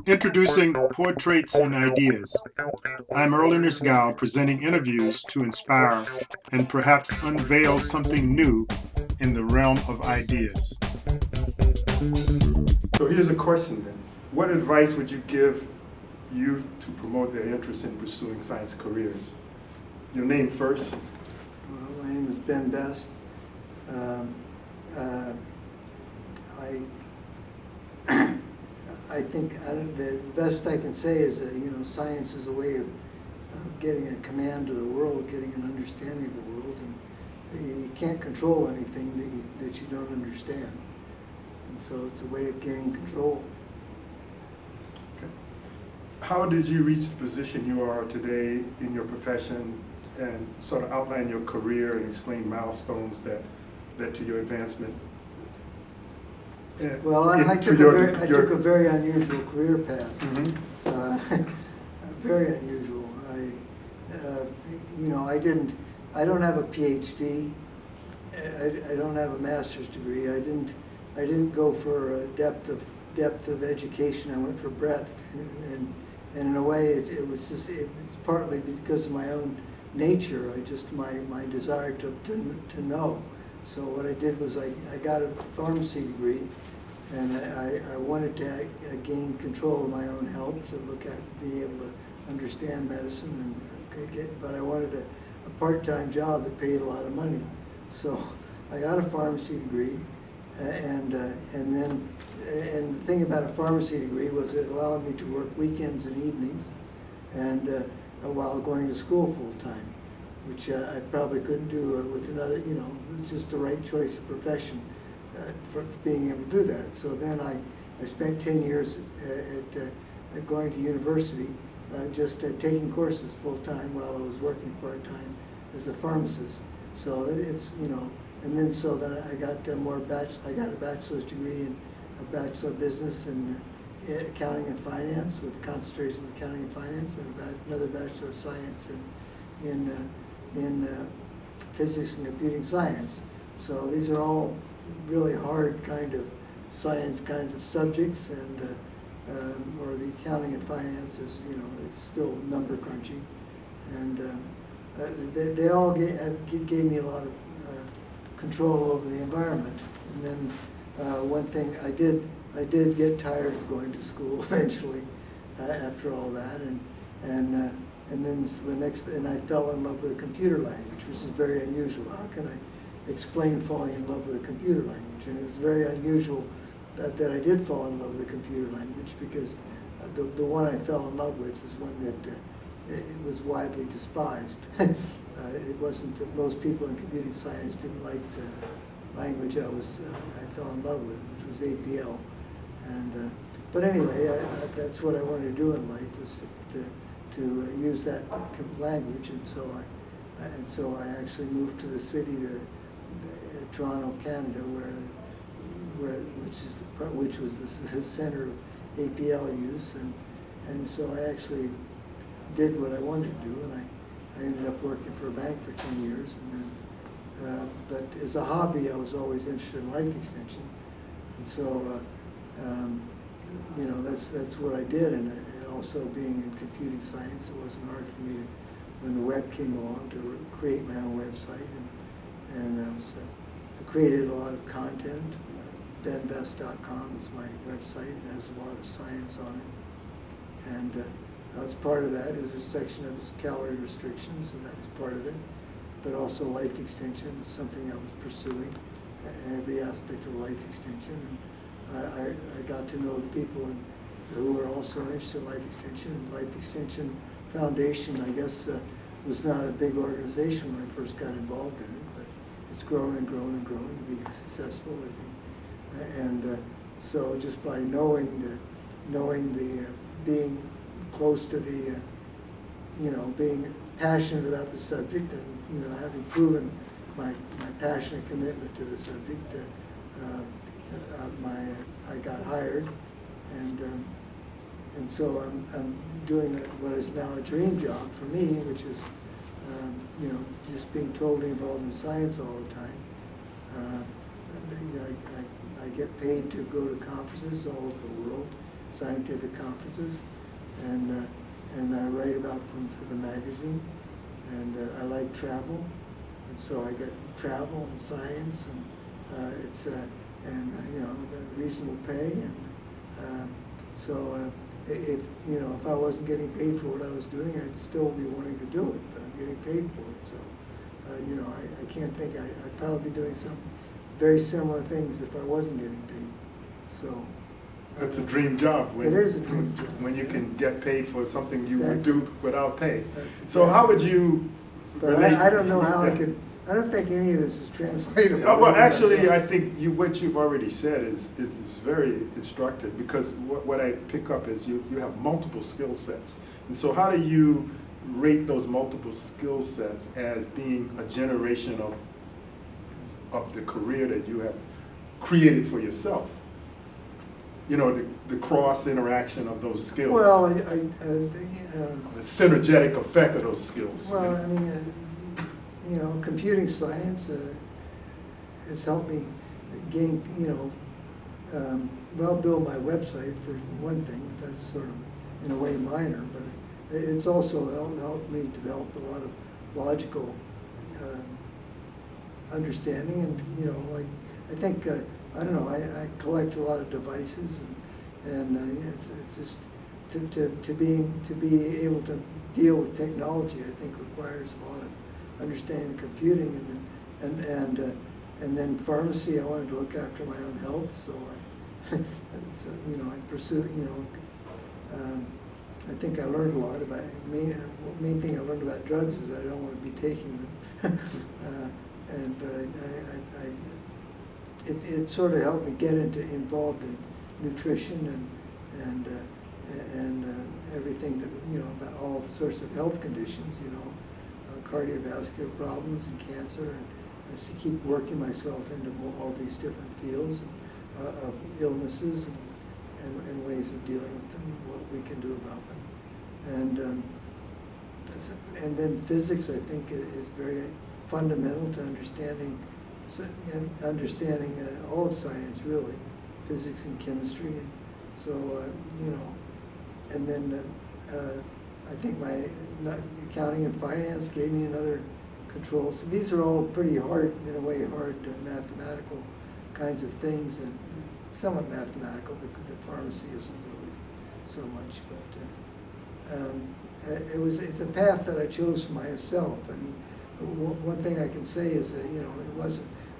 Introducing Portraits and Ideas. I'm Erlen Gal presenting interviews to inspire and perhaps unveil something new in the realm of ideas. So here's a question then. What advice would you give youth to promote their interest in pursuing science careers? Your name first. Well, my name is Ben Best. I think the best I can say is that science is a way of getting a command of the world, getting an understanding of the world, and you can't control anything that you don't understand. And so it's a way of gaining control. Okay. How did you reach the position you are today in your profession, and sort of outline your career and explain milestones that led to your advancement? Well, I took a very unusual career path. Mm-hmm. Very unusual. I don't have a PhD. I don't have a master's degree. I didn't go for a depth of education. I went for breadth, and in a way, it's partly because of my own nature. My desire to know. So what I did was I got a pharmacy degree, and I wanted to gain control of my own health, to look at, be able to understand medicine, but I wanted a part-time job that paid a lot of money. So I got a pharmacy degree, and the thing about a pharmacy degree was it allowed me to work weekends and evenings, and while going to school full-time, which I probably couldn't do with another, it was just the right choice of profession for being able to do that. So then I spent 10 years at going to university, just taking courses full-time while I was working part-time as a pharmacist. So it's, and then so then I got I got a bachelor's degree in a bachelor of business in accounting and finance, with concentration in accounting and finance, and another bachelor of science in physics and computing science. So these are all really hard kind of science kinds of subjects, and or the accounting and finance is, it's still number crunching, and they all gave me a lot of control over the environment. And then one thing I did get tired of going to school eventually after all that, and then I fell in love with a computer language, which is very unusual. How can I explain falling in love with a computer language? And it was very unusual that I did fall in love with a computer language, because the one I fell in love with is one that it was widely despised. It wasn't that most people in computing science didn't like the language I fell in love with, which was APL. And but anyway, that's what I wanted to do in life, was to use that language, and so I actually moved to the city, Toronto, Canada, which was the center of APL use, and so I actually did what I wanted to do, and I ended up working for a bank for 10 years, and then but as a hobby, I was always interested in life extension, and so that's what I did, and also being in computing science, it wasn't hard for me when the web came along, to create my own website, and I created a lot of content. benbest.com is my website. It has a lot of science on it, and as part of that is a section of calorie restrictions, and that was part of it, but also life extension is something I was pursuing, every aspect of life extension. And I got to know the people who were also interested in life extension. And Life Extension Foundation, I guess, was not a big organization when I first got involved in it, but it's grown and grown and grown to be successful, I think. And so just by knowing the being close to the, being passionate about the subject, and having proven my passion and commitment to the subject, I got hired, and so I'm doing what is now a dream job for me, which is just being totally involved in science all the time. I get paid to go to conferences all over the world, scientific conferences, and I write about them for the magazine, and I like travel, and so I get travel and science, and it's you know, reasonable pay, and so if I wasn't getting paid for what I was doing, I'd still be wanting to do it, but I'm getting paid for it, so you know, I can't think I'd probably be doing something very similar things if I wasn't getting paid. So That's a dream job. It is a dream job. When you can get paid for something you would Exactly. do without pay. That's So how would exactly. you But relate? I don't know how I Yeah. could, I don't think any of this is translatable. Well, actually, I think what you've already said is very instructive, because what I pick up is you have multiple skill sets. And so how do you rate those multiple skill sets as being a generation of the career that you have created for yourself? You know, the cross interaction of those skills. Well, The synergetic effect of those skills. well, I mean, you know, computing science has helped me gain, you know, well, build my website for one thing. That's sort of, in a way, minor, but it's also helped me develop a lot of logical understanding, and, you know, like, I think, I don't know, I collect a lot of devices, and it's just, to be able to deal with technology, I think requires a lot of understanding of computing, and then pharmacy. I wanted to look after my own health, so so, you know, I pursue, you know, I think I learned a lot about, main thing I learned about drugs is that I don't want to be taking them. But it sort of helped me get involved in nutrition and everything that, you know, about all sorts of health conditions, you know, cardiovascular problems and cancer, and I just keep working myself into all these different fields of illnesses and ways of dealing with them, what we can do about them. And then physics, I think, is very fundamental to understanding all of science, really, physics and chemistry. And so, you know, and then I think my accounting and finance gave me another control. So these are all pretty hard, in a way, hard mathematical kinds of things, and somewhat mathematical. The pharmacy isn't really so much, but it's a path that I chose for myself. I mean, one thing I can say is that, you know,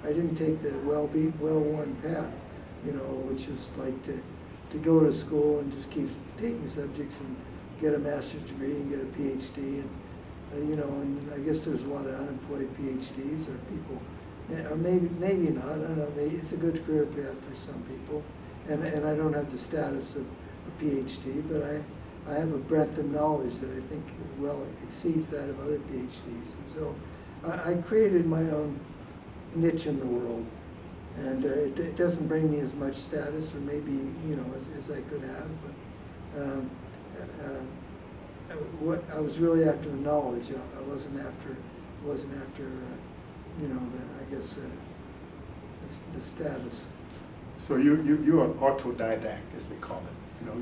I didn't take the well-worn path, you know, which is like to go to school and just keep taking subjects and get a master's degree and get a PhD, and you know, and I guess there's a lot of unemployed PhDs, or people, or maybe not. I don't know. Maybe it's a good career path for some people, and I don't have the status of a PhD, but I have a breadth of knowledge that I think well exceeds that of other PhDs, and so I created my own niche in the world, and it doesn't bring me as much status, or maybe, you know, as I could have, but what I was really after the knowledge. I wasn't after you know, the status. So you're an autodidact, as they call it. You know,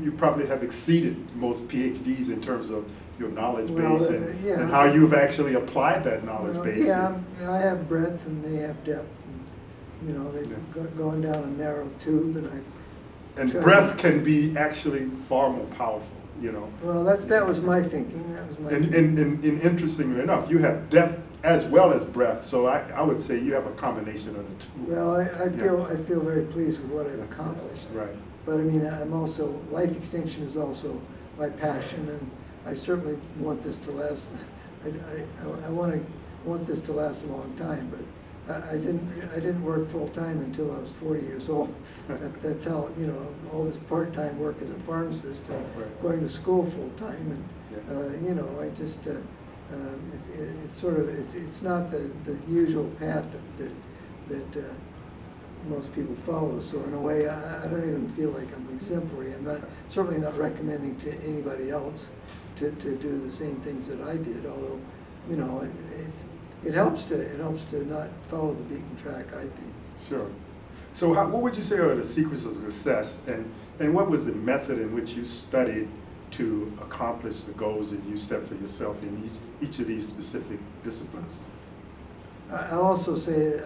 you probably have exceeded most PhDs in terms of your knowledge base, yeah. and how you've actually applied that knowledge base. Yeah, I have breadth and they have depth, and, you know, they've gone down a narrow tube, and breadth can be actually far more powerful, you know. Well, that was my thinking. That was my And interestingly enough, you have depth as well as breadth. So I would say you have a combination of the two. Well, I feel very pleased with what I've accomplished. Right. But I mean, I'm also, life extension is also my passion, and I certainly want this to last. I want this to last a long time, but I didn't work full time until I was 40 years old. That's how, you know, all this part-time work as a pharmacist and going to school full time, and you know, I just it's sort of it's not the usual path that most people follow. So in a way, I don't even feel like I'm exemplary. I'm certainly not recommending to anybody else to do the same things that I did. Although, you know, it helps to not follow the beaten track, I think. Sure. So what would you say are the secrets of success, and And what was the method in which you studied to accomplish the goals that you set for yourself in each of these specific disciplines? I'll also say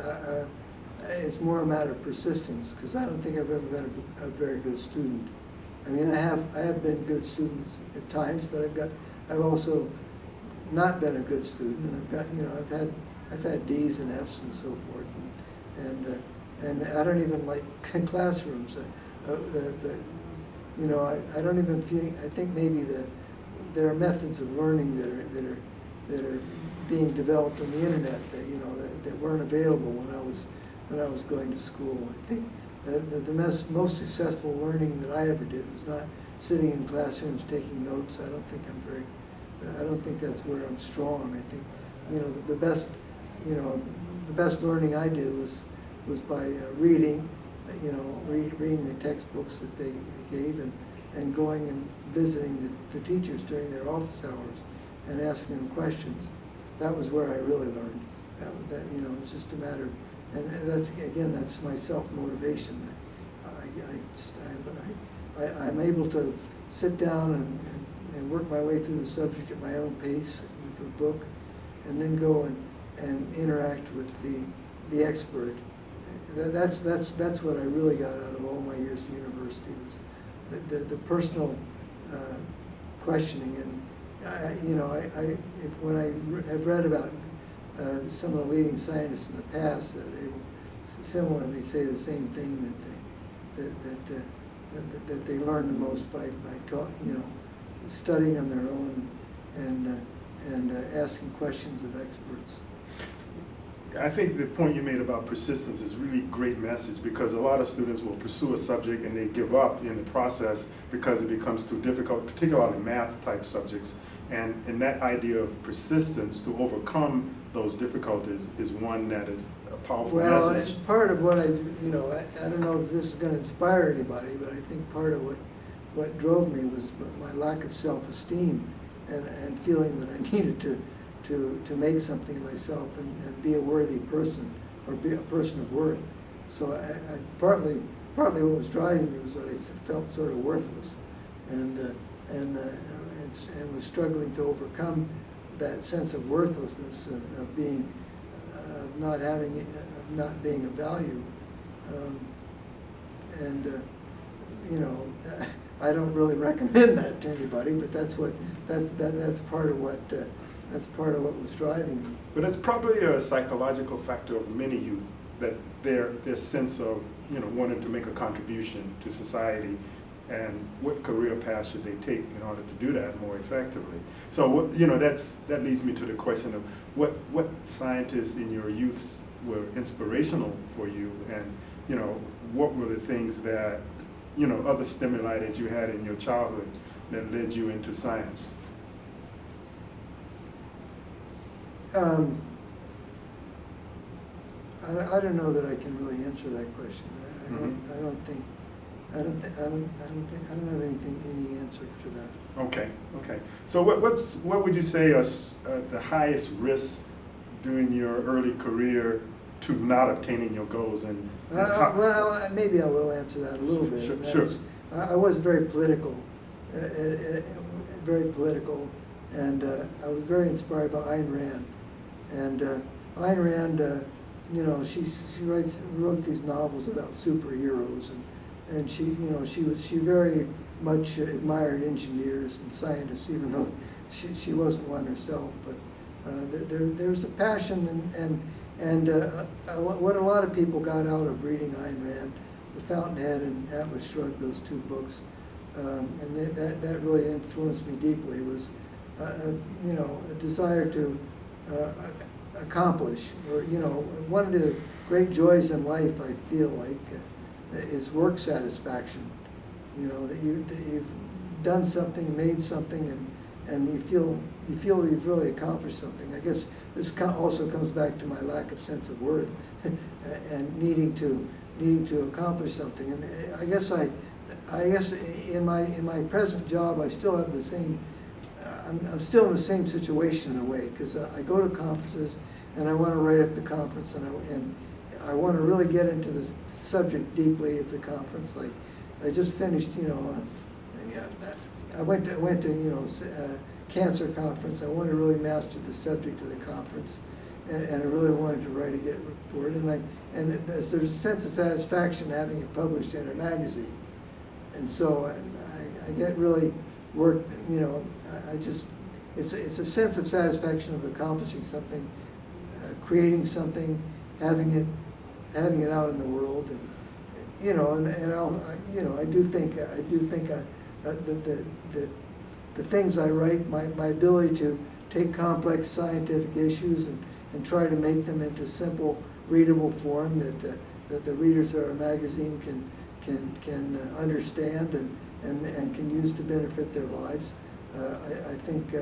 it's more a matter of persistence, because I don't think I've ever been a very good student. I mean, I have been good students at times, but I've also not been a good student. I've had D's and F's and so forth, and I don't even like classrooms. I don't even feel. I think maybe there are methods of learning that are being developed on the internet that weren't available when I was going to school. I think the most successful learning that I ever did was not sitting in classrooms taking notes. I don't think that's where I'm strong. I think the best learning I did was by reading, reading the textbooks that they gave, and going and visiting the teachers during their office hours and asking them questions. That was where I really learned. It's just a matter, and that's my self-motivation. I'm able to sit down and work my way through the subject at my own pace with a book, and then go and interact with the expert. That's what I really got out of all my years at university, was the personal questioning. And when I've read about some of the leading scientists in the past, they will similarly say the same thing, that they learn the most by studying on their own and asking questions of experts. I think the point you made about persistence is really great message, because a lot of students will pursue a subject and they give up in the process because it becomes too difficult, particularly math type subjects. And that idea of persistence to overcome those difficulties is one that is a powerful message. Well, part of what I don't know if this is going to inspire anybody, but I think part of what drove me was my lack of self-esteem and feeling that I needed to make something of myself and be a worthy person, or be a person of worth. So I partly what was driving me was that I felt sort of worthless, and was struggling to overcome that sense of worthlessness, of not being of value. I don't really recommend that to anybody, but that's part of what was driving me. But it's probably a psychological factor of many youth, that their sense of wanting to make a contribution to society, and what career path should they take in order to do that more effectively. So that leads me to the question of what scientists in your youth were inspirational for you, and what were the things that other stimuli that you had in your childhood that led you into science? I don't know that I can really answer that question. I don't have any answer to that. Okay. So what would you say is the highest risk during your early career to not obtaining your goals? And well, maybe I will answer that a little bit. Sure. I was very political, and I was very inspired by Ayn Rand. And Ayn Rand, she wrote these novels about superheroes, and she very much admired engineers and scientists, even though she wasn't one herself. But there's a passion and what a lot of people got out of reading Ayn Rand, The Fountainhead and Atlas Shrugged, those two books, and that really influenced me deeply, was a desire to accomplish, or one of the great joys in life, I feel like, is work satisfaction. That you've done something, made something, and you feel you've really accomplished something. I guess this also comes back to my lack of sense of worth and needing to accomplish something. And I guess in my present job, I still have the same. I'm still in the same situation in a way, because I go to conferences and I want to write up the conference, and I want to really get into the subject deeply of the conference, like I just finished, yeah, I went to cancer conference. I wanted to really master the subject of the conference, and I really wanted to write a get report. And there's a sense of satisfaction having it published in a magazine, and so I get really worked. It's a sense of satisfaction of accomplishing something, creating something, having it out in the world, I do think the things I write, my ability to take complex scientific issues and try to make them into simple, readable form that the readers of our magazine can understand and can use to benefit their lives. I think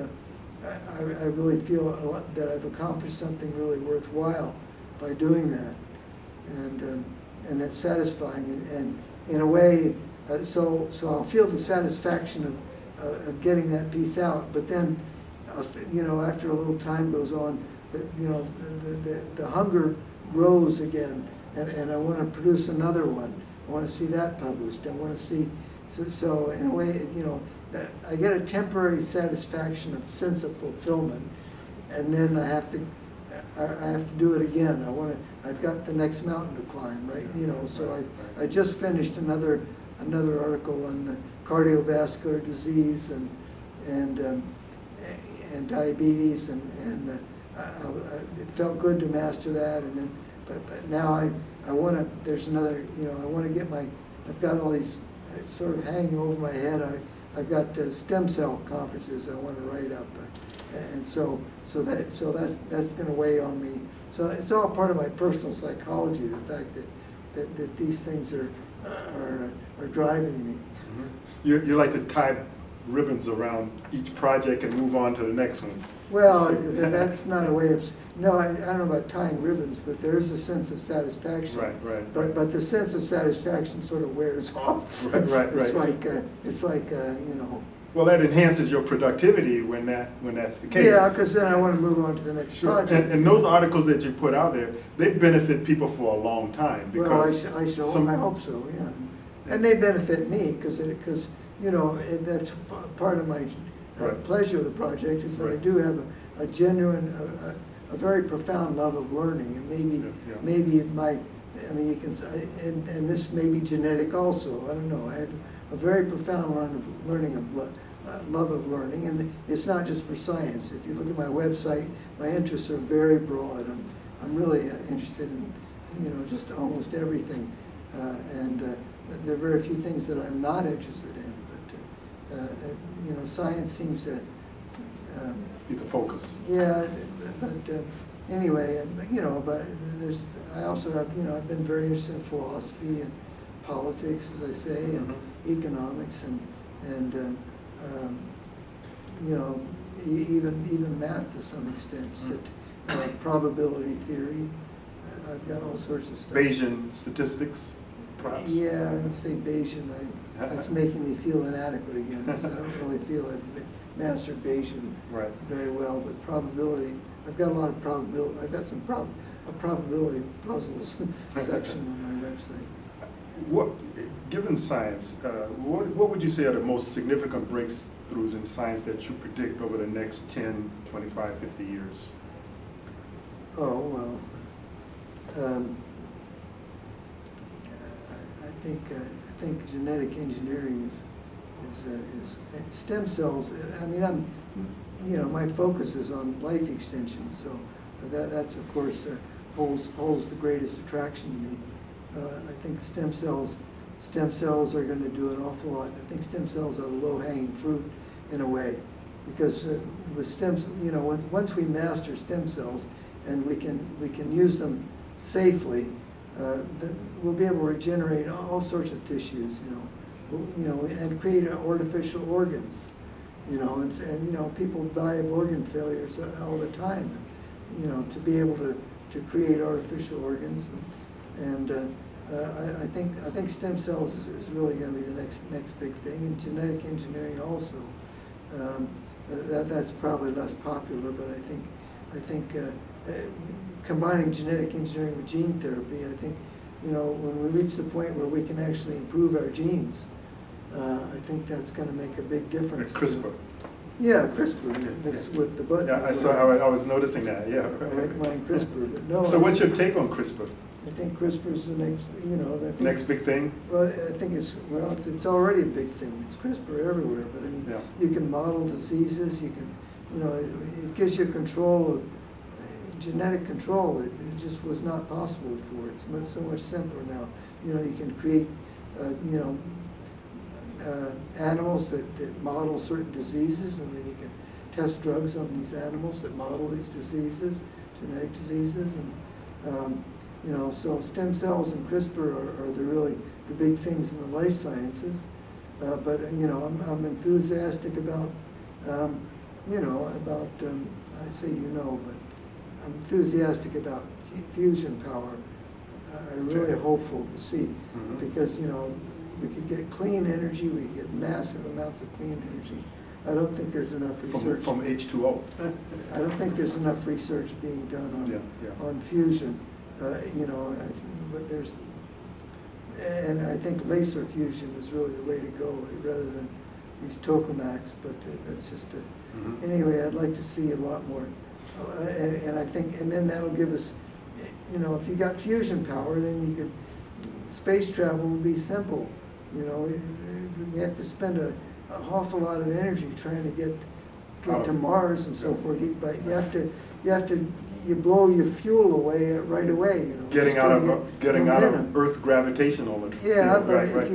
I really feel that I've accomplished something really worthwhile by doing that, and it's satisfying, and in a way, so I'll feel the satisfaction of getting that piece out. But then, after a little time goes on, the hunger grows again, and I want to produce another one. I want to see that published. I want to see. So in a way, I get a temporary satisfaction of sense of fulfillment, and then I have to do it again. I've got the next mountain to climb, right? So I just finished another article on cardiovascular disease and diabetes, and it felt good to master that, and then but now I want to. There's another. I want to get I've got all these sort of hanging over my head. I've got stem cell conferences I want to write up, and so that's going to weigh on me. So it's all part of my personal psychology. The fact that these things are driving me. Mm-hmm. You like to tie ribbons around each project and move on to the next one. Well, that's not a way of. No, I don't know about tying ribbons, but there is a sense of satisfaction. Right. But the sense of satisfaction sort of wears off. Right. It's like. Well, that enhances your productivity when that's the case. Yeah, because then I want to move on to the next project. And those articles that you put out there, they benefit people for a long time. Because well, I hope so. Yeah, and they benefit me because that's part of my pleasure of the project is that I do have a genuine, a very profound love of learning, and maybe you can say, and this may be genetic also. I don't know. I have a very profound love of learning, and it's not just for science. If you look at my website, my interests are very broad. I'm really interested in just almost everything, and there are very few things that I'm not interested in. But science seems to be the focus. Yeah, but anyway, but I also have I've been very interested in philosophy and politics, as I say, and economics and even math to some extent, probability theory. I've got all sorts of stuff. Bayesian statistics, perhaps? Yeah, I say Bayesian. That's making me feel inadequate again, because I don't really feel I've mastered Bayesian very well. But probability, I've got a lot of probability. I've got some a probability puzzles section on my website. Given science, what would you say are the most significant breakthroughs in science that you predict over the next 10, 25, 50 years? Oh, well, I think genetic engineering is stem cells. I mean, my focus is on life extension, so that's of course holds the greatest attraction to me. I think stem cells are going to do an awful lot. I think stem cells are low-hanging fruit in a way, because with stems, once we master stem cells and we can use them safely, then we'll be able to regenerate all sorts of tissues, and create artificial organs, and people die of organ failures all the time, to be able to create artificial organs, and I think stem cells is really going to be the next big thing, and genetic engineering also. That's probably less popular, but I think combining genetic engineering with gene therapy, I think when we reach the point where we can actually improve our genes, I think that's going to make a big difference. CRISPR. Yeah, CRISPR. That's what the button. Yeah, I is. saw. I was noticing that. Yeah. I like mine CRISPR, but no. So, what's your take on CRISPR? I think CRISPR is the next. Next big thing. Well, I think it's already a big thing. It's CRISPR everywhere, but I mean, Yeah. you can model diseases. You can, it gives you control of genetic control. It just was not possible before. It's so much simpler now. You can create, animals that model certain diseases, and then you can test drugs on these animals that model these diseases, genetic diseases, and so stem cells and CRISPR are really the big things in the life sciences. But I'm enthusiastic about I say but I'm enthusiastic about fusion power. I'm really hopeful to see, because we could get clean energy, we could get massive amounts of clean energy. I don't think there's enough research. From H2O. I don't think there's enough research being done on fusion. But there's, and I think laser fusion is really the way to go rather than these tokamaks. But that's just anyway. I'd like to see a lot more, and I think, and then that'll give us, if you got fusion power, then you could, space travel would be simple. We have to spend an awful lot of energy trying to get to Mars and so forth. But you blow your fuel away right away. Getting out of Earth gravitational. Yeah, but right.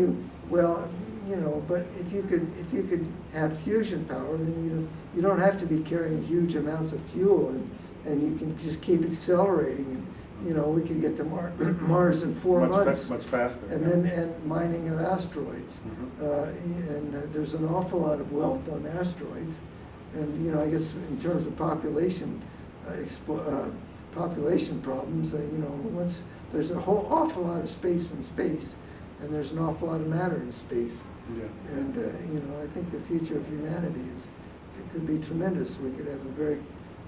But if you could have fusion power, then you don't have to be carrying huge amounts of fuel, and you can just keep accelerating, and we could get to Mars in 4 months. Much faster. And mining of asteroids, and there's an awful lot of wealth on asteroids, and I guess in terms of population problems, once there's a whole awful lot of space in space, and there's an awful lot of matter in space, and I think the future of humanity could be tremendous. We could have a very,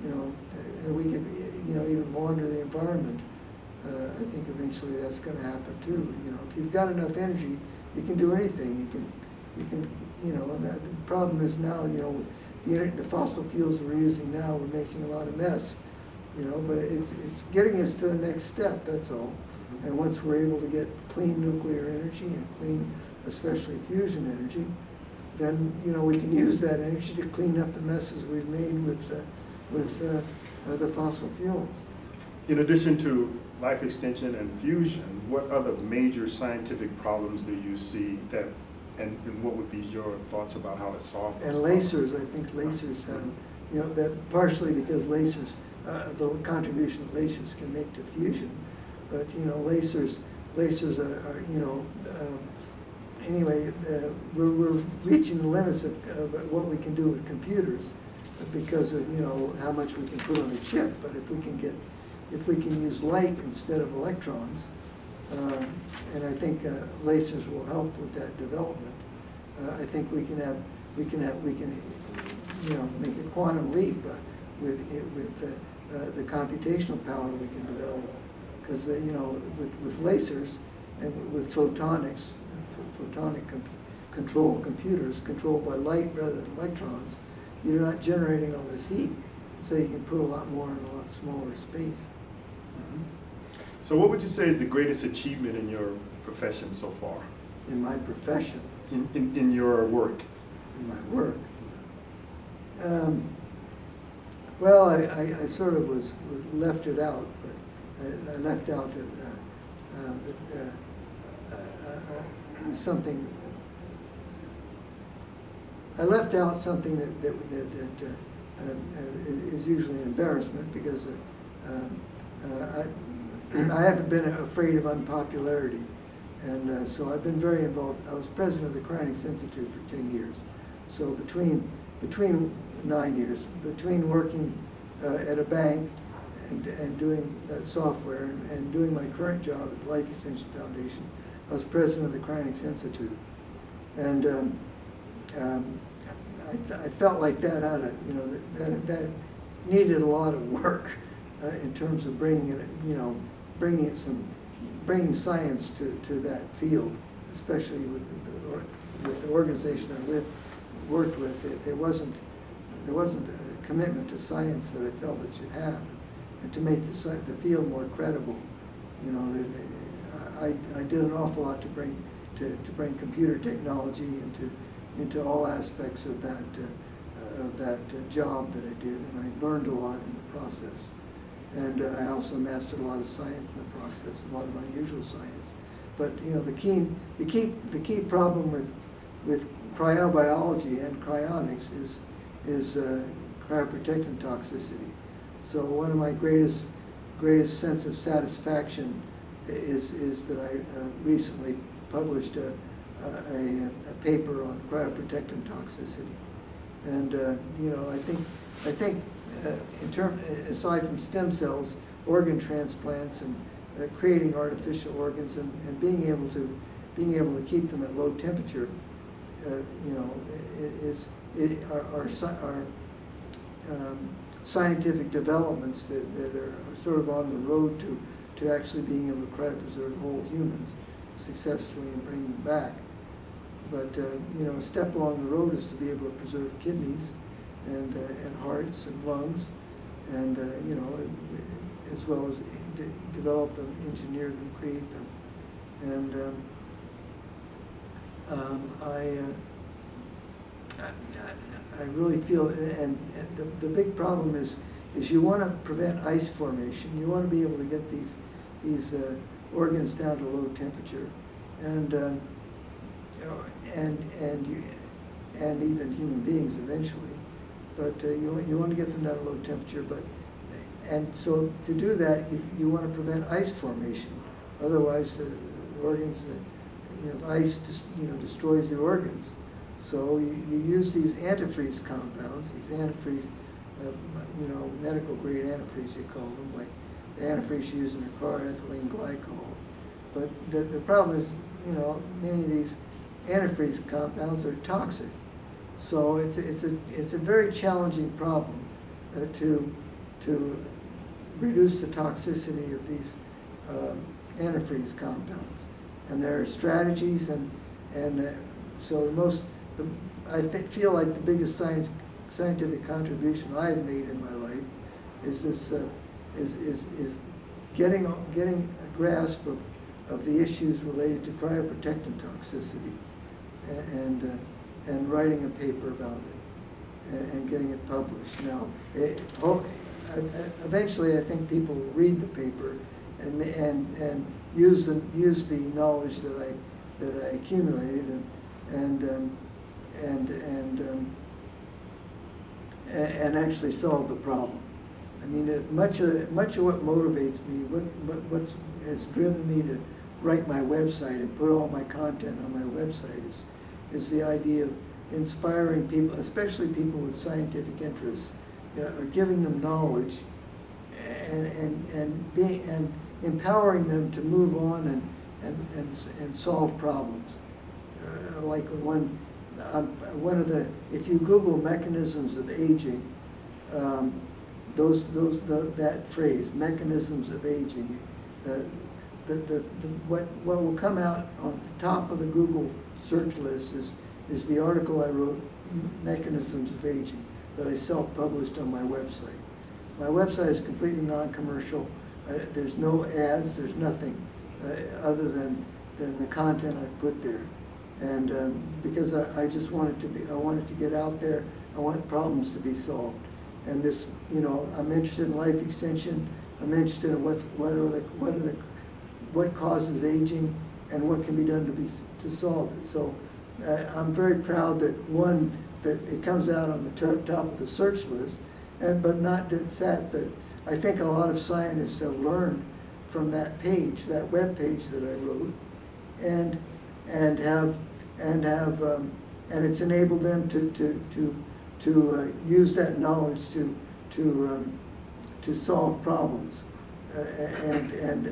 and we could, even launder the environment. I think eventually that's going to happen too. If you've got enough energy, you can do anything. You can, and the problem is now, with the fossil fuels we're using now, we're making a lot of mess. But it's getting us to the next step. That's all. And once we're able to get clean nuclear energy and clean, especially fusion energy, then we can use that energy to clean up the messes we've made with the fossil fuels. In addition to life extension and fusion, what other major scientific problems do you see that, and what would be your thoughts about how to solve those And lasers, I think lasers have, that partially because lasers, the contribution that lasers can make to fusion, but lasers are anyway, we're reaching the limits of what we can do with computers, because of how much we can put on a chip. But if we can use light instead of electrons, and I think lasers will help with that development. I think we can make a quantum leap with the computational power we can develop, because with lasers and with photonics, photonic control computers controlled by light rather than electrons, you're not generating all this heat, so you can put a lot more in a lot smaller space. So what would you say is the greatest achievement in your profession so far? In my profession? In your work? In my work? Well, I sort of was left it out, but I left out something. I left out something that is usually an embarrassment, because I haven't been afraid of unpopularity, and so I've been very involved. I was president of the Cryonics Institute for 10 years, so between 9 years, between working at a bank and doing that software and doing my current job at the Life Extension Foundation, I was president of the Cryonics Institute, and I felt like that that needed a lot of work in terms of bringing science to that field, especially with with the organization I worked with, there wasn't a commitment to science that I felt it should have, and to make the field more credible. You know, I did an awful lot to bring computer technology into all aspects of that job that I did, and I learned a lot in the process. And I also mastered a lot of science in the process, a lot of unusual science. But you know, the key problem with cryobiology and cryonics is cryoprotectant toxicity. So one of my greatest sense of satisfaction is that I recently published a paper on cryoprotectant toxicity. And you know, I think aside from stem cells, organ transplants and creating artificial organs and being able to keep them at low temperature, you know, are scientific developments that are sort of on the road to actually being able to cryopreserve whole humans successfully and bring them back. But you know, a step along the road is to be able to preserve kidneys and hearts and lungs, and you know, as well as develop them, engineer them, create them. And I really feel, and the big problem is you want to prevent ice formation. You want to be able to get these organs down to low temperature, and even human beings eventually. But you want to get them down to low temperature. And so to do that, you want to prevent ice formation. Otherwise, the organs, the ice destroys the organs. So you use these antifreeze compounds, these antifreeze, medical grade antifreeze you call them, like the antifreeze you use in a car, ethylene glycol. But the problem is, you know, many of these antifreeze compounds are toxic. So it's a very challenging problem to reduce the toxicity of these antifreeze compounds. And there are strategies, and so I feel like the biggest scientific contribution I've made in my life is this is getting a grasp of the issues related to cryoprotectant toxicity, and writing a paper about it and getting it published. Now, eventually, I think people will read the paper and use the knowledge that I accumulated and actually solve the problem. I mean, much of what motivates me, what has driven me to write my website and put all my content on my website is the idea of inspiring people, especially people with scientific interests, or giving them knowledge and empowering them to move on and solve problems. Like one of the, if you Google mechanisms of aging, that phrase, mechanisms of aging, what will come out on the top of the Google search list is the article I wrote, Mechanisms of Aging, that I self-published on my website. My website is completely non-commercial. There's no ads. There's nothing other than the content I put there, and because I just wanted I wanted to get out there. I want problems to be solved, and this, you know, I'm interested in life extension. I'm interested in what causes aging and what can be done to solve it. So I'm very proud that it comes out on the top of the search list, but not that I think a lot of scientists have learned from that page, that web page that I wrote, and it's enabled them to use that knowledge to solve problems. And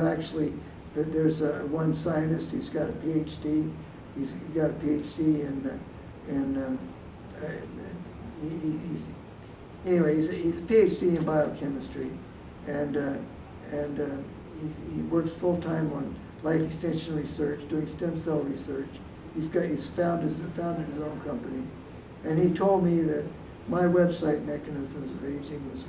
actually, there's one scientist who's got a PhD. He's got a PhD he's a PhD in biochemistry, and he works full time on life extension research, doing stem cell research, he's founded his own company, and he told me that my website mechanisms of aging was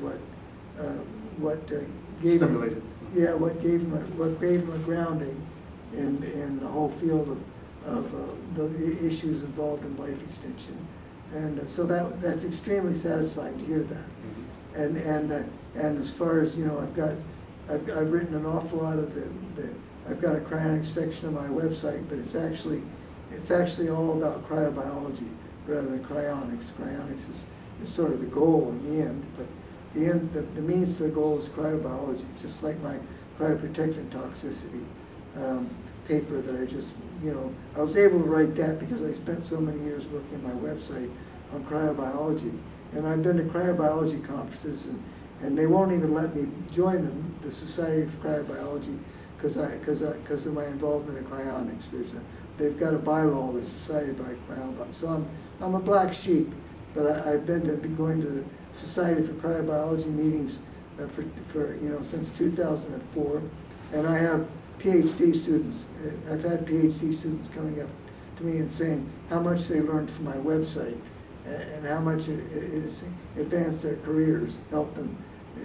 what gave Stimulated. him, yeah, what gave him a grounding in the whole field of the issues involved in life extension, and so that's extremely satisfying to hear that. And as far as, you know, I've written an awful lot of I've got a cryonics section of my website, but it's actually all about cryobiology rather than cryonics. Cryonics is sort of the goal in the end, but the means to the goal is cryobiology, just like my cryoprotectant toxicity paper that I just, you know, I was able to write that because I spent so many years working on my website on cryobiology. And I've been to cryobiology conferences, and they won't even let me join them, the Society for Cryobiology, because of my involvement in cryonics. They've got a bylaw, the Society by Cryobiology. So I'm a black sheep, but I've been going to the Society for Cryobiology meetings for you know, since 2004, and I have PhD students. I've had PhD students coming up to me and saying how much they learned from my website and how much it has advanced their careers, helped them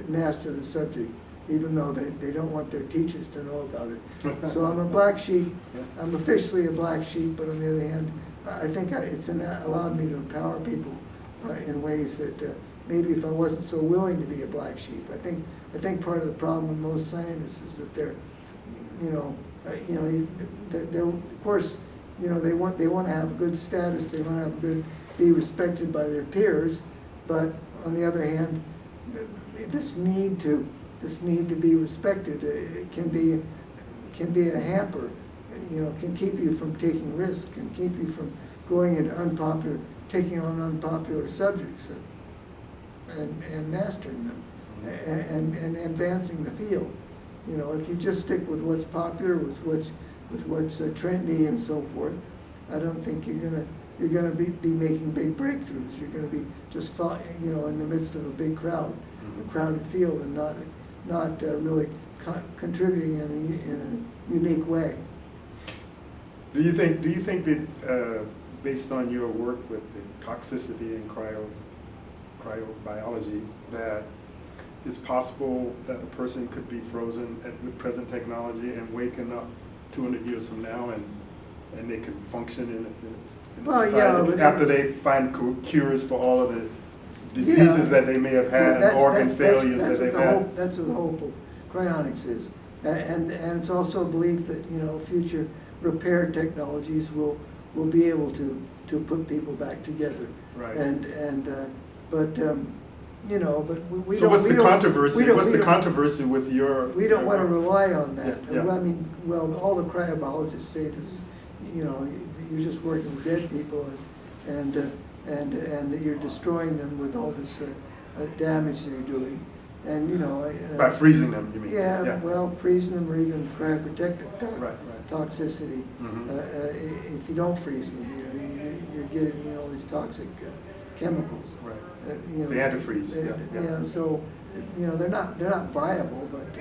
master the subject, even though they don't want their teachers to know about it. So I'm a black sheep. I'm officially a black sheep, but on the other hand, I think it's allowed me to empower people in ways that maybe if I wasn't so willing to be a black sheep. I think part of the problem with most scientists is that they're of course, you know, they want to have good status, they want to be respected by their peers, but on the other hand, this need to be respected can be a hamper. You know, can keep you from taking risks, can keep you from going into taking on unpopular subjects and mastering them and advancing the field. You know, if you just stick with what's popular, with what's trendy and so forth, I don't think you're gonna be making big breakthroughs. You're gonna be just you know, in the midst of a big crowd, a crowded field, and not really contributing in a unique way. Do you think that based on your work with the toxicity and cryobiology, that it's possible that a person could be frozen with present technology and waken up 200 years from now and they could function in society after they find cures for all of the diseases that they may have had and organ failures that they've had? That's what the hope of cryonics is. And it's also a belief that, you know, future repair technologies will be able to put people back together. Right. But you know, but we so don't. What's the controversy? What's the don't, controversy with your? We don't want to rely on that. Yeah. I mean, well, all the cryobiologists say this. You know, you're just working with dead people, and that you're destroying them with all this damage that you're doing, and you know. By freezing them, you mean? Yeah. Well, freezing them or even cryoprotectant toxicity. Mm-hmm. If you don't freeze them, you know, you're getting, you know, all these toxic chemicals. Right. You know, the antifreeze. Yeah. So, you know, they're not viable. But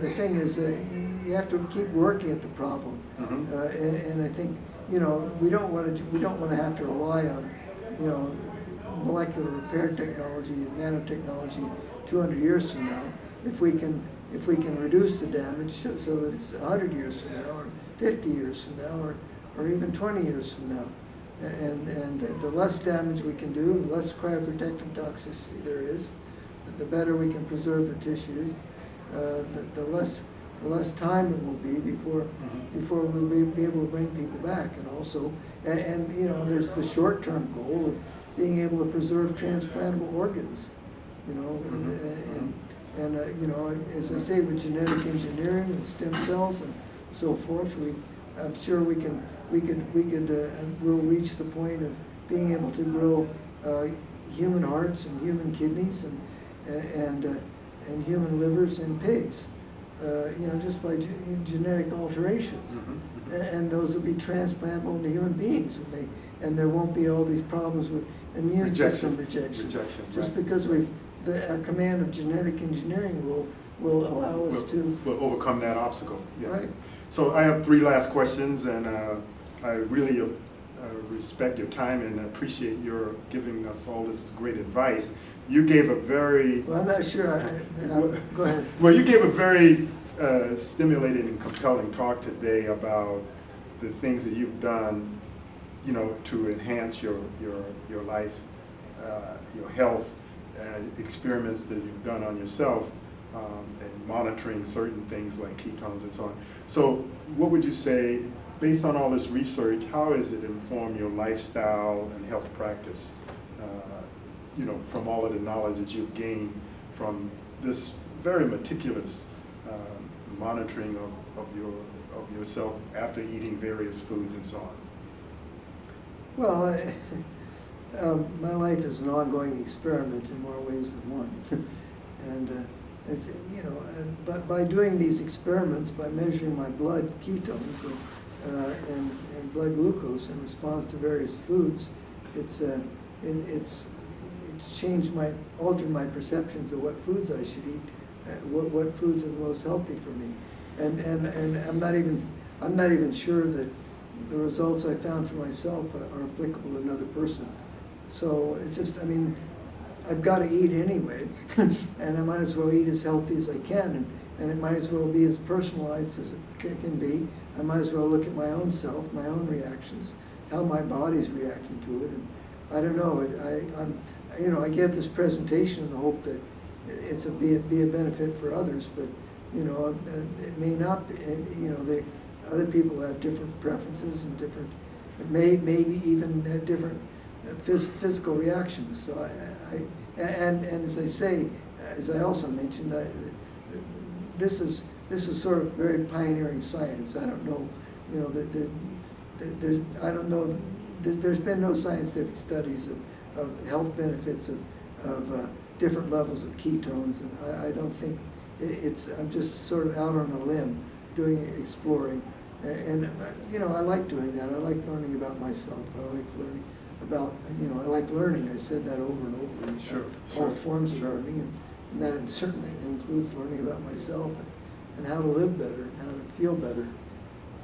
the thing is, you have to keep working at the problem. Mm-hmm. And I think, you know, we don't want to have to rely on, you know, molecular repair technology and nanotechnology 200 years from now. If we can reduce the damage so that it's 100 years from now, or 50 years from now, or even 20 years from now. And the less damage we can do, the less cryoprotectant toxicity there is, the better we can preserve the tissues, the less time it will be before we'll be able to bring people back. And also, and you know, there's the short-term goal of being able to preserve transplantable organs, you know, and you know, as I say, with genetic engineering and stem cells and so forth, I'm sure we could we'll reach the point of being able to grow human hearts and human kidneys and human livers in pigs, you know, just by genetic alterations. And those will be transplantable into human beings, and there won't be all these problems with immune system rejection. Just because our command of genetic engineering will allow us to overcome that obstacle. Yeah. Right. So I have 3 last questions, and I really respect your time and appreciate your giving us all this great advice. You gave a very Well, I'm not sure, go ahead. well, you gave a very stimulating and compelling talk today about the things that you've done, you know, to enhance your life, your health, experiments that you've done on yourself, and monitoring certain things like ketones and so on. So what would you say, based on all this research, how has it informed your lifestyle and health practice, you know, from all of the knowledge that you've gained from this very meticulous monitoring of yourself after eating various foods and so on? Well, my life is an ongoing experiment in more ways than one. And it's, you know, but by doing these experiments, by measuring my blood ketones and blood glucose in response to various foods, it's altered my perceptions of what foods I should eat, what foods are the most healthy for me, and I'm not even sure that the results I found for myself are applicable to another person. So it's just, I mean, I've got to eat anyway, and I might as well eat as healthy as I can, and it might as well be as personalized as it can be. I might as well look at my own self, my own reactions, how my body's reacting to it, and I don't know. I give this presentation in the hope that be a benefit for others, but you know, it may not be. You know, other people have different preferences and different, maybe even different physical reactions. So and as I say, as I also mentioned, this is sort of very pioneering science. I don't know, you know, there's been no scientific studies of health benefits of different levels of ketones, and I don't think I'm just sort of out on a limb exploring, and you know, I like doing that. I like learning about myself. I like learning about, you know, I like learning. I said that over and over. And all forms of learning, and that certainly includes learning about myself and how to live better and how to feel better.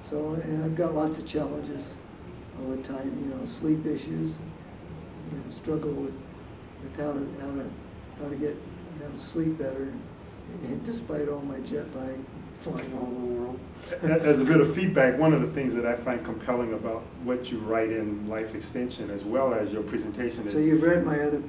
So, and I've got lots of challenges all the time. You know, sleep issues. You know, struggle with how to sleep better, and despite all my jet lag, flying all over the world. As a bit of feedback, one of the things that I find compelling about what you write in Life Extension, as well as your presentation, is. So you've read my other.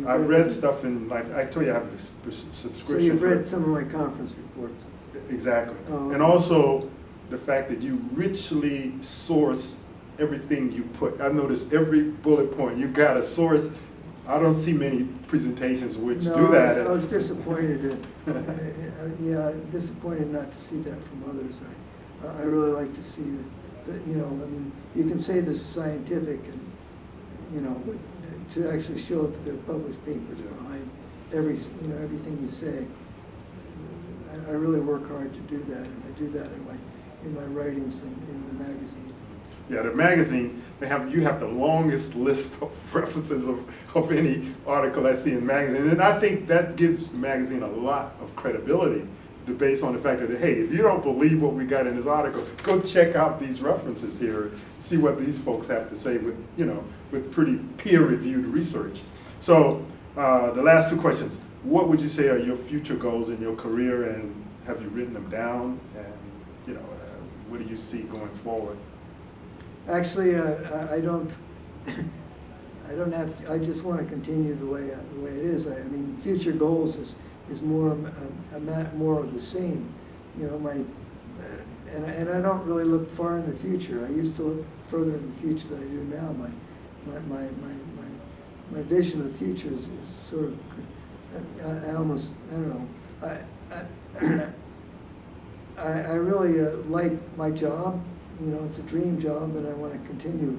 I've read stuff in Life. I told you I have a subscription. So you've read some of my conference reports. Exactly, okay. And also the fact that you richly source everything you put. I've noticed every bullet point you got a source. I don't see many presentations which do that. I was disappointed. Disappointed not to see that from others. I really like to see that. You know, I mean, you can say this is scientific, and you know, but to actually show that there are published papers behind everything you say. I really work hard to do that, and I do that in my writings in the magazine. Yeah, the magazine, you have the longest list of references of any article I see in the magazine. And I think that gives the magazine a lot of credibility based on the fact that, hey, if you don't believe what we got in this article, go check out these references here, see what these folks have to say with pretty peer-reviewed research. So the last two questions. What would you say are your future goals in your career, and have you written them down? And what do you see going forward? Actually, I don't have. I just want to continue the way it is. I mean, future goals is more of the same. You know, and I don't really look far in the future. I used to look further in the future than I do now. My vision of the future is sort of. I don't know. I really like my job. You know, it's a dream job, and I want to continue.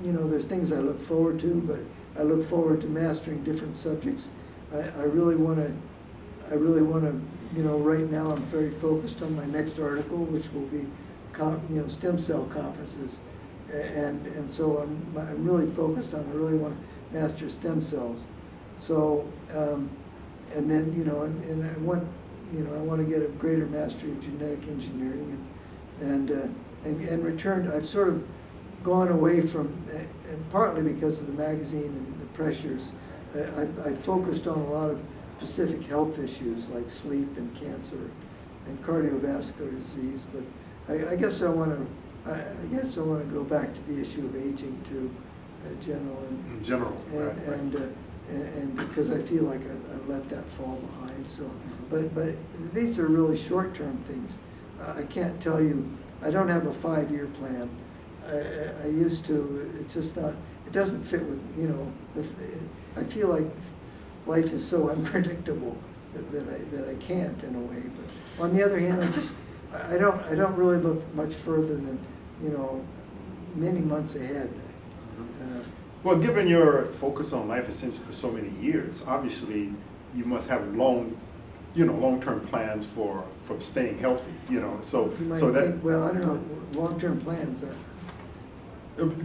You know, there's things I look forward to, but I look forward to mastering different subjects. I really want to. You know, right now I'm very focused on my next article, which will be, stem cell conferences, and so I'm really focused on. I really want to master stem cells. So, and then and I want. I want to get a greater mastery of genetic engineering, and returned. I've sort of gone away from, and partly because of the magazine and the pressures, I focused on a lot of specific health issues like sleep and cancer and cardiovascular disease. But I guess I want to go back to the issue of aging too, general In general, right. And because I feel like I've let that fall behind. So, but these are really short-term things. I can't tell you. I don't have a 5-year plan. I used to. It's just not. It doesn't fit with I feel like life is so unpredictable that I can't in a way. But on the other hand, I don't really look much further than many months ahead. Well, given your focus on life essentially for so many years, obviously you must have long-term plans for staying healthy. So You might so that think, well, I don't know, long-term plans.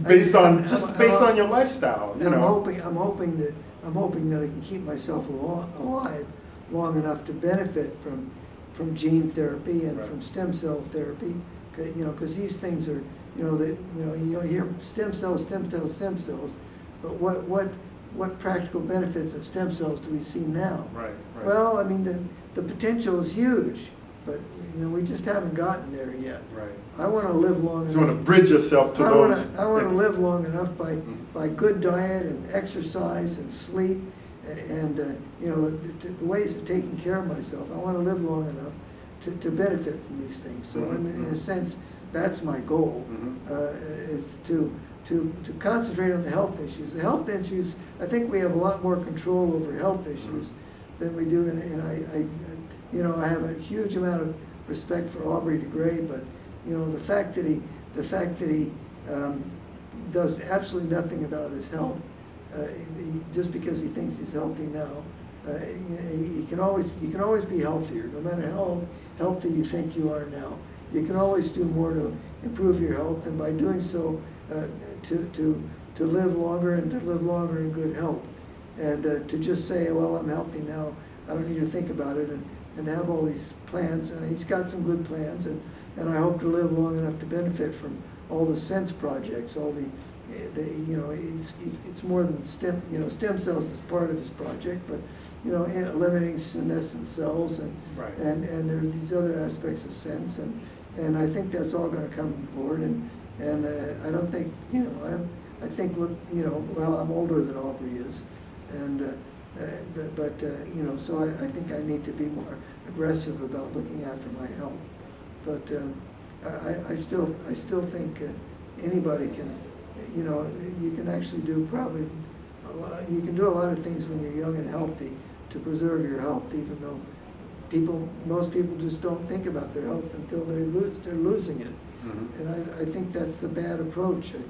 based on your lifestyle. I'm hoping that I can keep myself alive long enough to benefit from gene therapy and Right. from stem cell therapy. Because these things are, you hear stem cells, but what practical benefits of stem cells do we see now? Right. Well, I mean, the potential is huge, but we just haven't gotten there yet. Right. I want to live long So you enough. want to bridge yourself to those. I want to live long enough by good diet and exercise and sleep and the ways of taking care of myself. I want to live long enough to benefit from these things. So in a sense, that's my goal, is to concentrate on the health issues. The health issues, I think we have a lot more control over health issues than we do, and I have a huge amount of respect for Aubrey de Grey, but the fact that he does absolutely nothing about his health, just because he thinks he's healthy now, you can always be healthier, no matter how healthy you think you are now. You can always do more to improve your health, and by doing so, to live longer and to live longer in good health, and to just say, well, I'm healthy now, I don't need to think about it, and have all these plans. And he's got some good plans, and I hope to live long enough to benefit from all the sense projects, all the it's more than stem cells is part of his project, but eliminating senescent cells and Right. and there are these other aspects of sense, and I think that's all going to come aboard, and I don't think I think well, I'm older than Aubrey is, and so I think I need to be more aggressive about looking after my health, but I still think anybody can. You can actually do probably you can do a lot of things when you're young and healthy to preserve your health, even though most people just don't think about their health until they're losing it. And I think that's the bad approach. I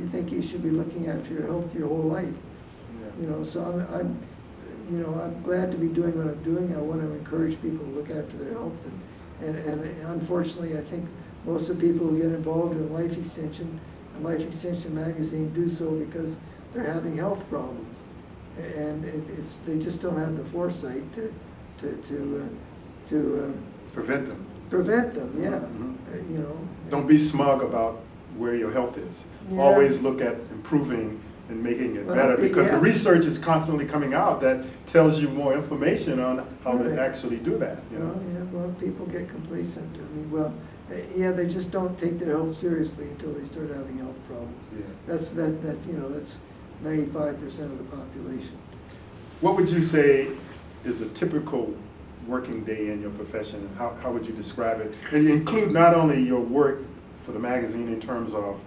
think you should be looking after your health your whole life. Yeah. So I'm glad to be doing what I'm doing. I want to encourage people to look after their health, and unfortunately, I think most of the people who get involved in life extension and Life Extension magazine do so because they're having health problems, and they just don't have the foresight to Prevent them. prevent them. Yeah, Don't be smug about where your health is. Yeah. Always look at improving and making it Well, better, because the yeah. research is constantly coming out that tells you more information on how Right. to actually do that. Well, people get complacent. They just don't take their health seriously until they start having health problems. Yeah. That's 95% of the population. What would you say is a typical working day in your profession, and how would you describe it? And you include not only your work for the magazine in terms of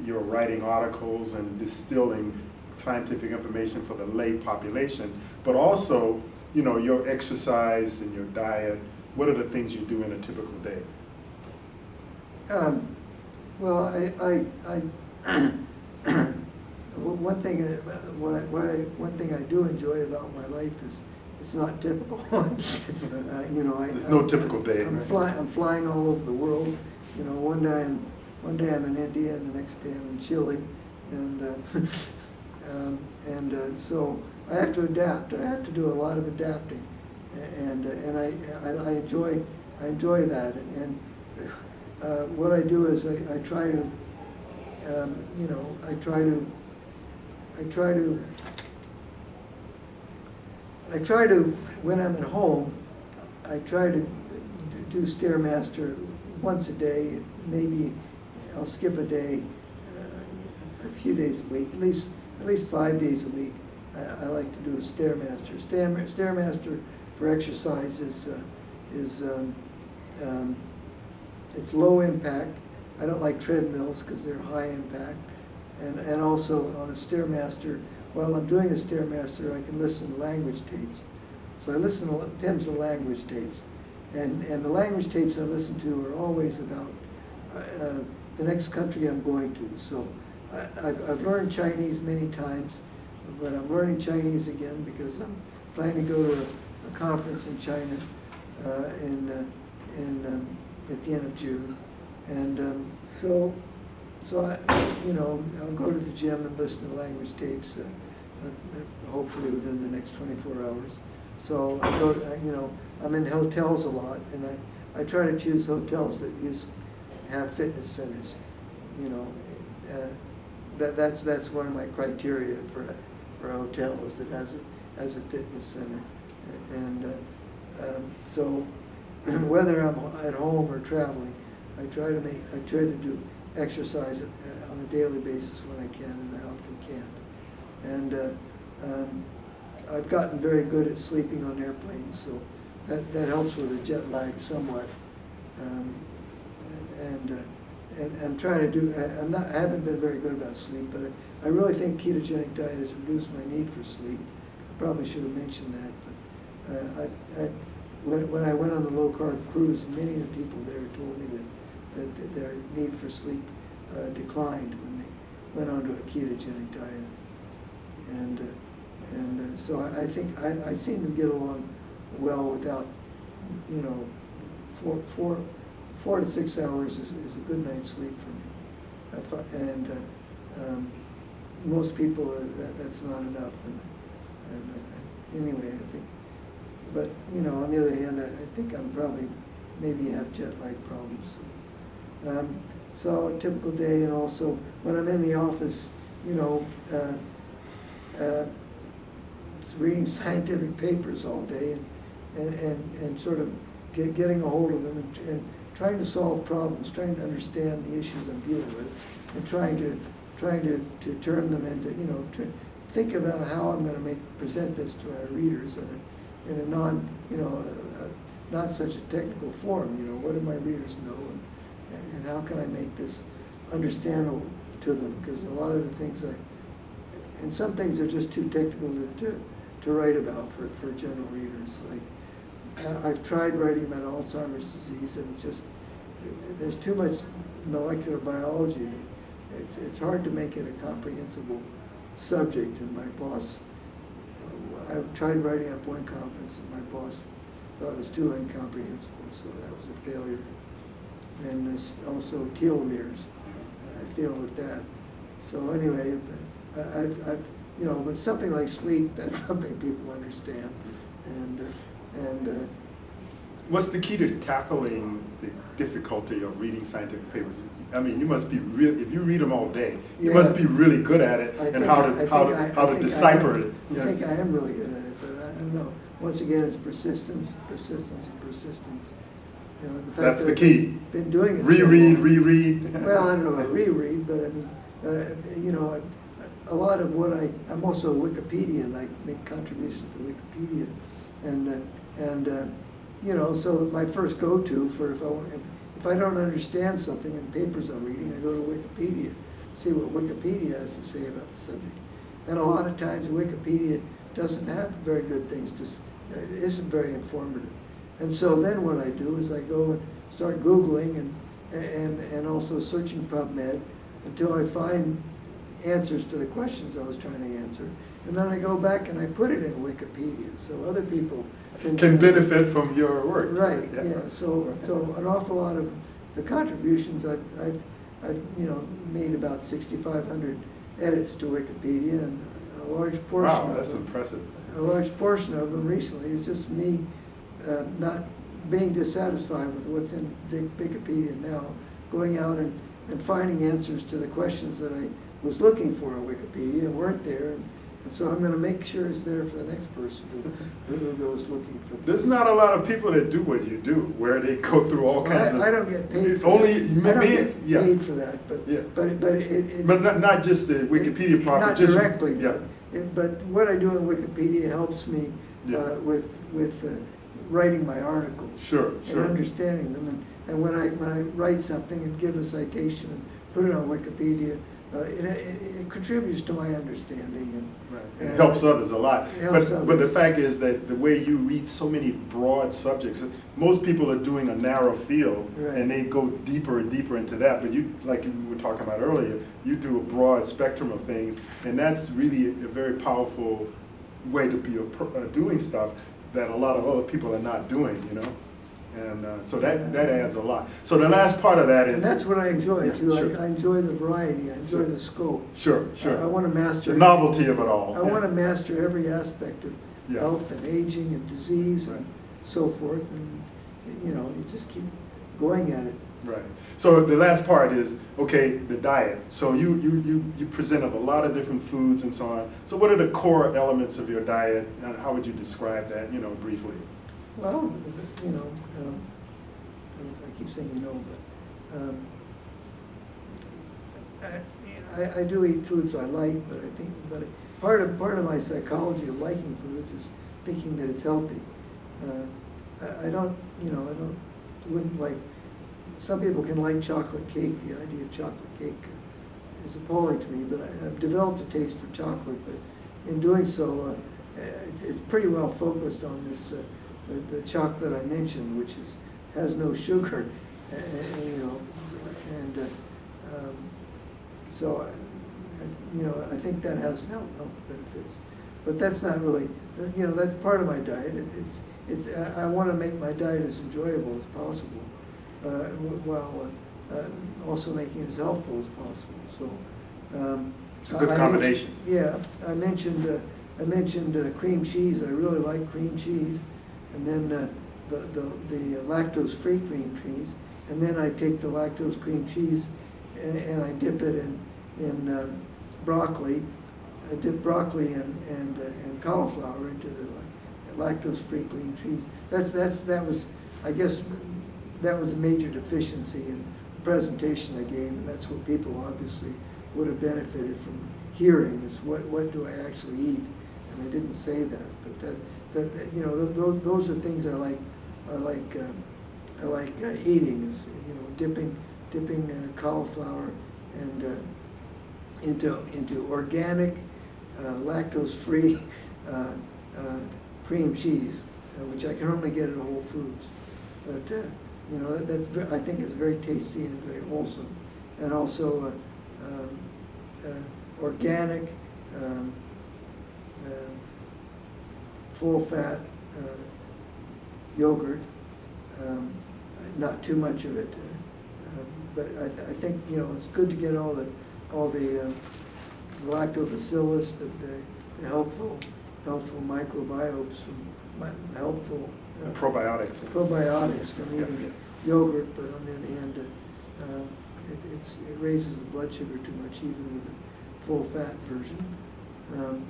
your writing articles and distilling scientific information for the lay population, but also, your exercise and your diet. What are the things you do in a typical day? Well, one thing I do enjoy about my life is it's not typical. There's no typical day. I'm flying all over the world. One day I'm in India, and the next day I'm in Chile, and so I have to adapt. I have to do a lot of adapting, and I enjoy that. And what I do is I try to, when I'm at home, I try to do Stairmaster once a day. Maybe I'll skip a day, a few days a week, at least 5 days a week. I like to do a Stairmaster. Stairmaster for exercise is it's low impact. I don't like treadmills because they're high impact. And also on a Stairmaster, while I'm doing a Stairmaster, I can listen to language tapes. So I listen to Tim's language tapes. And the language tapes I listen to are always about the next country I'm going to. So I've learned Chinese many times, but I'm learning Chinese again because I'm planning to go to a conference in China at the end of June. And so I, I'll go to the gym and listen to language tapes, hopefully within the next 24 hours. So I go to, I'm in hotels a lot, and I try to choose hotels that have fitness centers. That's one of my criteria for a hotel, is it has a fitness center. And so whether I'm at home or traveling, I try to do exercise on a daily basis when I can, and I often can't. And I've gotten very good at sleeping on airplanes, so that helps with the jet lag somewhat. And I'm trying to do. I haven't been very good about sleep, but I really think ketogenic diet has reduced my need for sleep. I probably should have mentioned that, but when I went on the low carb cruise, many of the people there told me that their need for sleep declined when they went onto a ketogenic diet. And so I think I seem to get along well without, 4 to 6 hours is a good night's sleep for me. And most people, that's not enough. And anyway, I think, but on the other hand, I think I'm probably maybe have jet lag problems. So a typical day, and also when I'm in the office, reading scientific papers all day and sort of getting a hold of them and trying to solve problems, trying to understand the issues I'm dealing with, and trying to turn them into, think about how I'm going to present this to our readers in a not such a technical form. What do my readers know, and how can I make this understandable to them? Because a lot of the things and some things are just too technical to write about for general readers. Like I've tried writing about Alzheimer's disease, and it's just there's too much molecular biology. It's hard to make it a comprehensible subject. And my boss, I tried writing up one conference, and my boss thought it was too incomprehensible, so that was a failure. And there's also telomeres. I failed at that. So anyway, but something like sleep, that's something people understand. And what's the key to tackling the difficulty of reading scientific papers? I mean, you must be if you read them all day, you must be really good at it, and how to decipher it. I think I am really good at it, but I don't know. Once again, it's persistence, and persistence. The fact That's that the key. I've been doing it. Reread. Well, I don't know about reread, but I mean, a lot of what I'm also a Wikipedian. I make contributions to Wikipedia, and so my first go-to for if I don't understand something in papers I'm reading, I go to Wikipedia, see what Wikipedia has to say about the subject. And a lot of times Wikipedia doesn't have very good things it isn't very informative. And so then what I do is I go and start Googling and also searching PubMed until I find answers to the questions I was trying to answer. And then I go back and I put it in Wikipedia so other people can benefit from your work. Right, yeah. So an awful lot of the contributions I've made about 6,500 edits to Wikipedia, and a large portion Wow, that's impressive. A large portion of them recently is just me not being dissatisfied with what's in Wikipedia now, going out and finding answers to the questions that I was looking for on Wikipedia and weren't there. And so I'm going to make sure it's there for the next person who goes looking for this. There's not a lot of people that do what you do, where they go through all kinds of. I don't get paid for only that. I don't get yeah. paid for that, but Yeah. it's But not just the Wikipedia part, not but just directly. Yeah. But what I do in Wikipedia helps me Yeah. with writing my articles. Sure, sure. And understanding them, and when I write something and give a citation and put it on Wikipedia, it contributes to my understanding and. Right. And It helps others a lot. it helps But others. the fact is that the way you read so many broad subjects, most people are doing a narrow field Right. and they go deeper and deeper into that. But you, like we were talking about earlier, you do a broad spectrum of things, and that's really a very powerful way to be doing stuff that a lot of other people are not doing, you know? And so that adds a lot. So the last part of that is. And that's what I enjoy Yeah, too. sure. I enjoy the variety. I enjoy Sure. the scope. Sure, sure. I want to master The novelty of it all. I want to master every aspect of Yeah. health and aging and disease Right. and so forth. And you just keep going at it. Right. So the last part is, okay, the diet. So you presented a lot of different foods and so on. So what are the core elements of your diet, and how would you describe that, briefly? Well, I keep saying but I do eat foods I like, but part of my psychology of liking foods is thinking that it's healthy. I wouldn't like. Some people can like chocolate cake. The idea of chocolate cake is appalling to me, but I've developed a taste for chocolate. But in doing so, it's pretty well focused on this. The chocolate I mentioned, which has no sugar, so I think that has health benefits, but that's not really, that's part of my diet. I want to make my diet as enjoyable as possible, while also making it as helpful as possible. So It's a good combination. I mentioned cream cheese. I really like cream cheese. And then the lactose-free cream cheese, and then I take the lactose cream cheese and I dip it in broccoli. I dip broccoli and cauliflower into the lactose-free cream cheese. That was a major deficiency in the presentation I gave, and that's what people obviously would have benefited from hearing, is what do I actually eat, and I didn't say that, but those are things I like. I like eating, is dipping cauliflower and into organic lactose-free cream cheese, which I can only get at Whole Foods. But I think it's very tasty and very wholesome, and also organic. Full-fat yogurt, not too much of it, but I think it's good to get all the lactobacillus, the helpful microbiomes from helpful Probiotics. from eating yogurt, but on the other hand, it raises the blood sugar too much even with the full-fat version.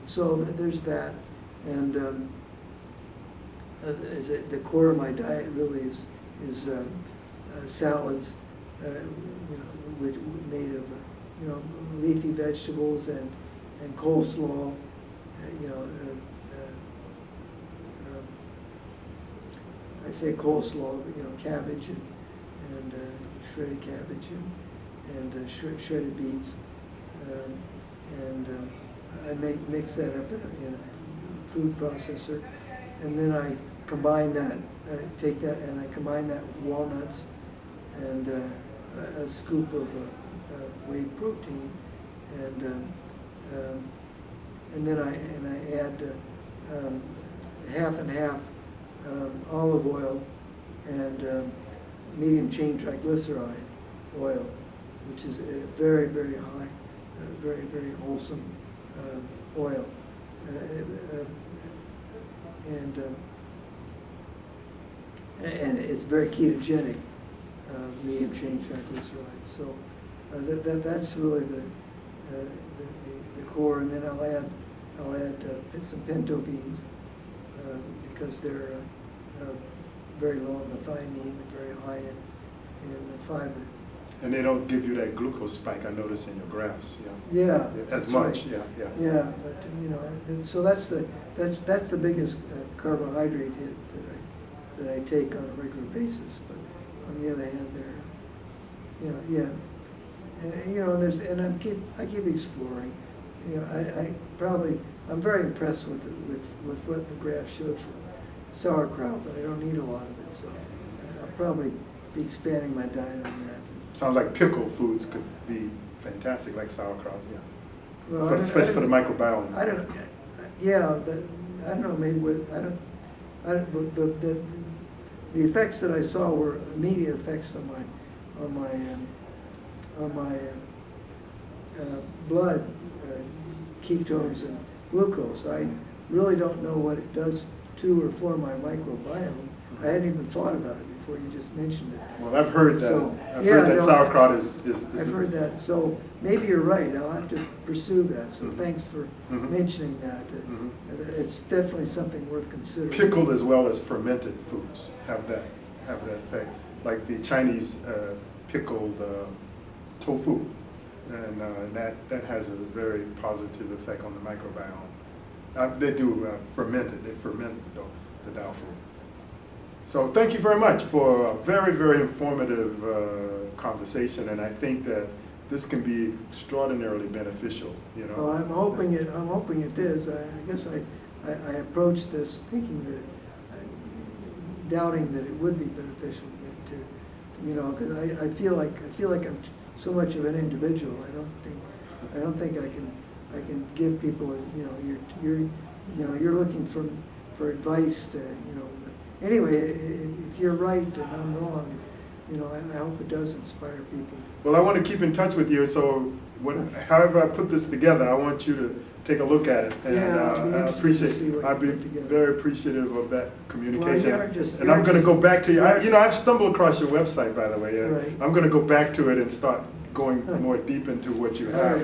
So there's that. And the core of my diet really is salads, which made of leafy vegetables and coleslaw. I say coleslaw, but cabbage and shredded cabbage and shredded beets, and I mix that up in a food processor, and then I combine that, take that and I combine that with walnuts and a scoop of whey protein, and then I add half and half olive oil and medium chain triglyceride oil, which is a very, very high, very, very wholesome oil. and it's very ketogenic, medium chain triglycerides. So that's really the core, and then I'll add some pinto beans because they're very low in methionine and very high in fiber. And they don't give you that glucose spike I notice in your graphs, Yeah, as that's much, right. yeah. Yeah, but so that's the biggest carbohydrate hit that I take on a regular basis. But on the other hand, they're and I keep exploring. I'm very impressed with what the graph showed for sauerkraut, but I don't need a lot of it, so I'll probably be expanding my diet on that. Sounds like pickled foods could be fantastic, like sauerkraut, yeah. Well, Especially for the microbiome. I don't know. Maybe but the effects that I saw were immediate effects on my blood ketones and glucose. I really don't know what it does to or for my microbiome. I hadn't even thought about it before you just mentioned it. Well, I've heard that. So, I've heard that sauerkraut is I've heard that. So maybe you're right. I'll have to pursue that. So thanks for mentioning that. It's definitely something worth considering. Pickled as well as fermented foods have that effect. Like the Chinese pickled tofu, and that has a very positive effect on the microbiome. They do ferment it. They ferment the tofu. So thank you very much for a very, very informative conversation, and I think that this can be extraordinarily beneficial. Well, I'm hoping it is. I guess I approached this thinking that, doubting that it would be beneficial because I feel like I'm so much of an individual. I don't think I can give people you're looking for advice to But anyway, if you're right and I'm wrong, I hope it does inspire people. Well, I want to keep in touch with you, so however I put this together, I want you to take a look at it, and I'd be very appreciative of that communication. Well, I'm going to go back to you. I've stumbled across your website, by the way, and right. I'm going to go back to it and start going more deep into what you have.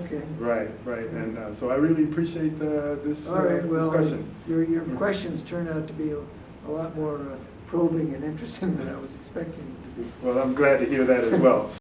Okay. Right, and so I really appreciate this discussion. Your questions turned out to be a lot more probing and interesting than I was expecting them to be. Well, I'm glad to hear that as well.